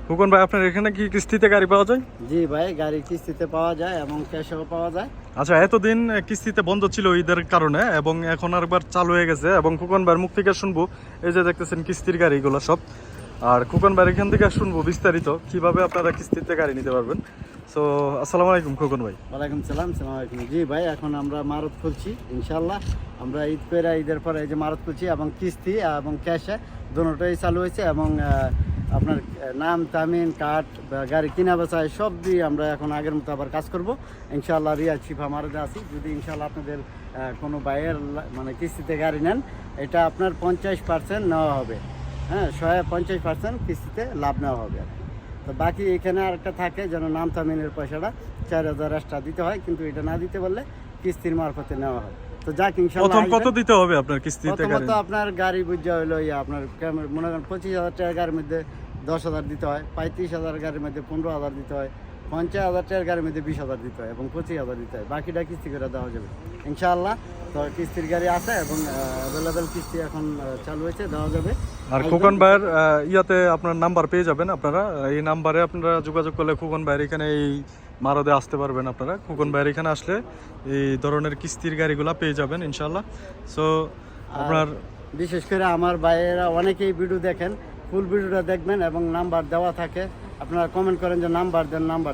খোকন ভাই, আপনার এখানে কি কিস্তিতে গাড়ি পাওয়া যায়? জি ভাই, গাড়ি কিস্তিতে পাওয়া যায় এবং ক্যাশেও পাওয়া যায়। আচ্ছা, এতদিন কিস্তিতে বন্ধ ছিল ঈদের কারণে, এবং এখন আরেকবার চালু হয়ে গেছে। এবং খোকন ভাইয়ের মুখ থেকে শুনবো এই যে দেখতেছেন কিস্তির গাড়িগুলো সব। আর খোকন ভাইয়ের এখান থেকে শুনবো বিস্তারিত কিভাবে আপনারা কিস্তিতে গাড়ি নিতে পারবেন। সো আসসালামু আলাইকুম খোকন ভাই। ওয়ালাইকুম সালাম। সালাম আলাইকুম। জি ভাই, এখন আমরা মারুত খুলছি ইনশাল্লাহ। আমরা ঈদের পরে এই যে মারুত খুলছি এবং কিস্তি এবং ক্যাশে দুটোই চালু হয়েছে। এবং আপনার নাম, তামিন, কার্ড, গাড়ি কিনা বেচা সব দিয়ে আমরা এখন আগের মতো আবার কাজ করব ইনশাল্লাহ। রিয়া শিফা মারুতে আছি। যদি ইনশাল্লাহ আপনাদের কোনো বাইয়ের মানে কিস্তিতে গাড়ি নেন, এটা আপনার 50% নেওয়া হবে। হ্যাঁ, 50% কিস্তিতে লাভ নেওয়া হবে আর কি। তো বাকি এখানে আরেকটা থাকে যেন নাম তামিনের পয়সাটা 4000 এক্সট্রা দিতে হয়, কিন্তু এটা না দিতে বললে কিস্তির মারফতে নেওয়া হয়। তো যাক ইনশাআল্লাহ। প্রথম কত দিতে হবে আপনার কিস্তিতে গাড়ি? প্রথমত আপনার গাড়ি বুঝা হইলো আপনার মনে করেন 25,000 টাকার গাড়ির মধ্যে 10,000 দিতে হয়, 35,000 গাড়ির মধ্যে 15,000 দিতে হয়, 50,000 টাকার গাড়ির মধ্যে 20,000 দিতে হয় এবং 25,000 দিতে হয়। বাকিটা কিস্তি করে দেওয়া যাবে ইনশাআল্লাহ। তো কিস্তির গাড়ি আছে এবং অ্যাভেলেবেল কিস্তি এখন চালু হয়েছে, দেওয়া যাবে। আর খোকন ভাইয়ের ইয়াতে আপনার নাম্বার পেয়ে যাবেন আপনারা। এই নাম্বারে আপনারা যোগাযোগ করলে খোকন ভাইয়ের এখানে এই মারদে আসতে পারবেন আপনারা। খোকন ভাইয়ের এখানে আসলে এই ধরনের কিস্তির গাড়িগুলা পেয়ে যাবেন ইনশাল্লাহ। সো আপনার বিশেষ করে আমার ভাইয়েরা অনেকেই ভিডিও দেখেন, ফুল ভিডিওটা দেখবেন এবং নাম্বার দেওয়া থাকে। আপনারা কমেন্ট করেন যে নাম্বার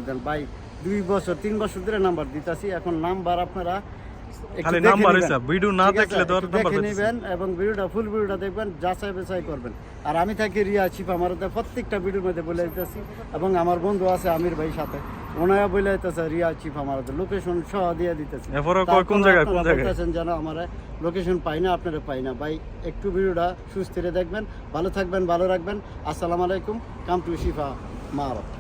দেন। ভাই 2 বছর 3 বছর ধরে নাম্বার দিতেছি। এখন নাম্বার আপনারা খালি নাম্বার হিসাব, ভিডিও না দেখলে তো আর নাম্বার দেখে নেবেন এবং ফুল ভিডিওটা দেখবেন, যাচাই বাছাই করবেন। আর আমি থাকি রিয়া শিফা মারুতে, প্রত্যেকটা ভিডিওর মধ্যে বলে দিতেছি। এবং আমার বন্ধু আছে আমির ভাই সাথে, ওনারা বলে দিতেছে রিয়া শিফা মারুতে, লোকেশন সহ দিয়ে দিতেছি। কোন জায়গায় যেন আমার লোকেশন পাই না, আপনারা পাই না। ভাই একটু ভিডিওটা সুস্থিরে দেখবেন। ভালো থাকবেন, ভালো রাখবেন। আসসালামু আলাইকুম। Come to Shifa মারুত।